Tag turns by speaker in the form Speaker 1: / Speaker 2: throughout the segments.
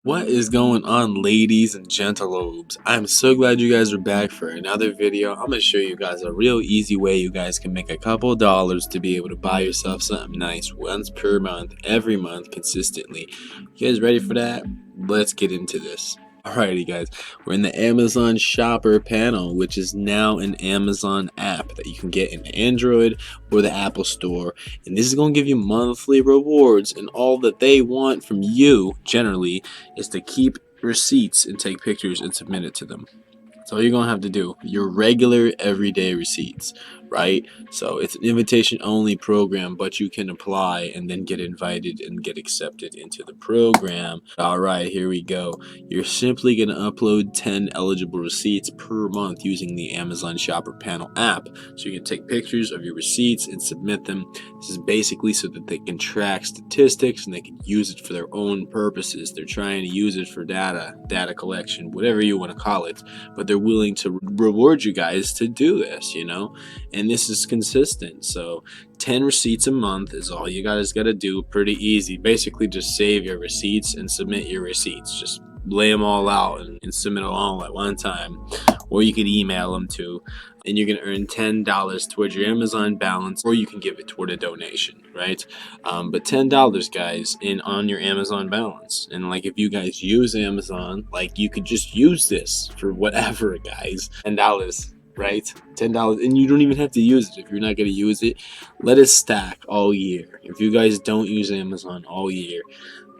Speaker 1: What is going on, ladies and gentlelobes? I'm so glad you guys are back for another video. I'm going to show you guys a real easy way you guys can make a couple dollars to be able to buy yourself something nice once per month, every month, consistently. You guys ready for that? Let's get into this. Alrighty guys, we're in the Amazon Shopper panel, which is now an Amazon app that you can get in Android or the Apple Store, and this is going to give you monthly rewards, and all that they want from you generally is to keep receipts and take pictures and submit it to them. That's all you're gonna have to do. Your regular everyday receipts, right? So it's an invitation only program, but you can apply and then get invited and get accepted into the program. All right, here we go. You're simply gonna upload 10 eligible receipts per month using the Amazon Shopper Panel app. So you can take pictures of your receipts and submit them. This is basically so that they can track statistics and they can use it for their own purposes. They're trying to use it for data collection, whatever you want to call it, but they're willing to reward you guys to do this, and this is consistent. So 10 receipts a month is all you guys got to do. Pretty easy. Basically just save your receipts and submit your receipts. Just lay them all out and submit them all at one time, or you could email them to, and you're gonna earn $10 towards your Amazon balance, or you can give it toward a donation, right? But $10, guys, on your Amazon balance. And like, if you guys use Amazon, like, you could just use this for whatever, guys. $10, right? $10, and you don't even have to use it. If you're not gonna use it, let it stack all year. If you guys don't use Amazon all year,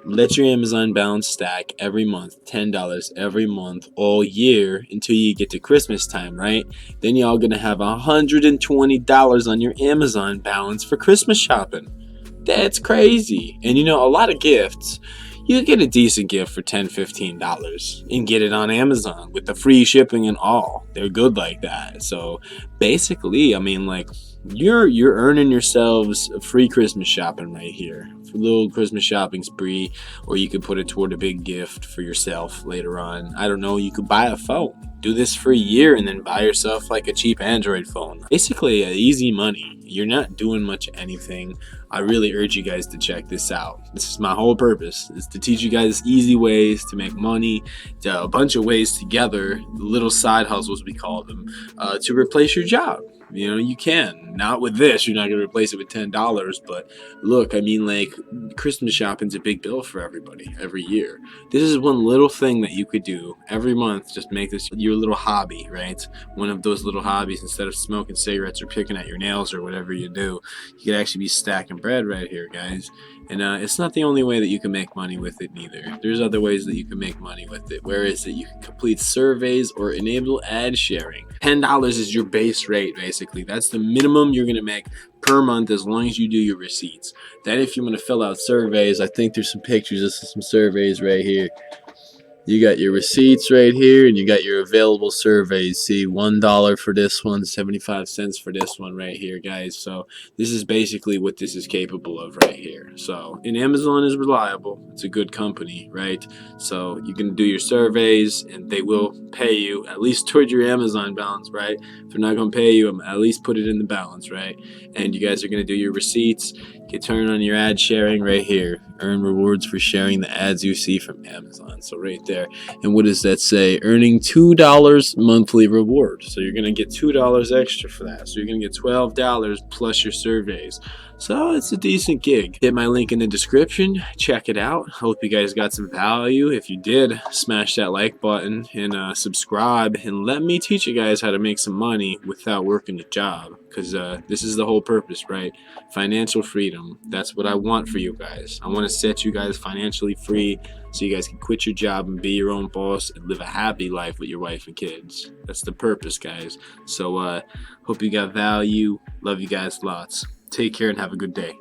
Speaker 1: let your Amazon balance stack every month, $10 every month, all year, until you get to Christmas time, right? Then y'all gonna have $120 on your Amazon balance for Christmas shopping. That's crazy. And a lot of gifts, you can get a decent gift for $10, $15 and get it on Amazon with the free shipping and all. They're good like that. So basically, I mean, like, you're earning yourselves a free Christmas shopping right here. A little Christmas shopping spree, or you could put it toward a big gift for yourself later on. I don't know, you could buy a phone. Do this for a year and then buy yourself like a cheap Android phone. Basically, easy money. You're not doing much of anything. I really urge you guys to check this out. This is my whole purpose, is to teach you guys easy ways to make money, a bunch of ways together, little side hustles we call them, to replace your job. You can. Not with this. You're not going to replace it with $10. But look, I mean, like, Christmas shopping's a big bill for everybody every year. This is one little thing that you could do every month. Just make this your little hobby, right? One of those little hobbies. Instead of smoking cigarettes or picking at your nails or whatever you do, you could actually be stacking bread right here, guys. And it's not the only way that you can make money with it neither. There's other ways that you can make money with it. Where is it? You can complete surveys or enable ad sharing. $10 is your base rate, basically. That's the minimum you're going to make per month as long as you do your receipts. Then if you want to fill out surveys, I think there's some pictures of some surveys right here. You got your receipts right here, and you got your available surveys. See, $1 for this one, 75 cents for this one right here, guys. So this is basically what this is capable of right here. So, and Amazon is reliable. It's a good company, right? So you can do your surveys, and they will pay you at least toward your Amazon balance, right? If they're not going to pay you, at least put it in the balance, right? And you guys are going to do your receipts. You can turn on your ad sharing right here. Earn rewards for sharing the ads you see from Amazon. So right there. And what does that say? Earning $2 monthly reward. So you're going to get $2 extra for that. So you're going to get $12 plus your surveys. So it's a decent gig. Hit my link in the description. Check it out. Hope you guys got some value. If you did, smash that like button and subscribe. And let me teach you guys how to make some money without working a job. Because this is the whole purpose, right? Financial freedom. That's what I want for you guys. I want to set you guys financially free so you guys can quit your job and be your own boss and live a happy life with your wife and kids. That's the purpose, guys. So hope you got value. Love you guys lots. Take care and have a good day.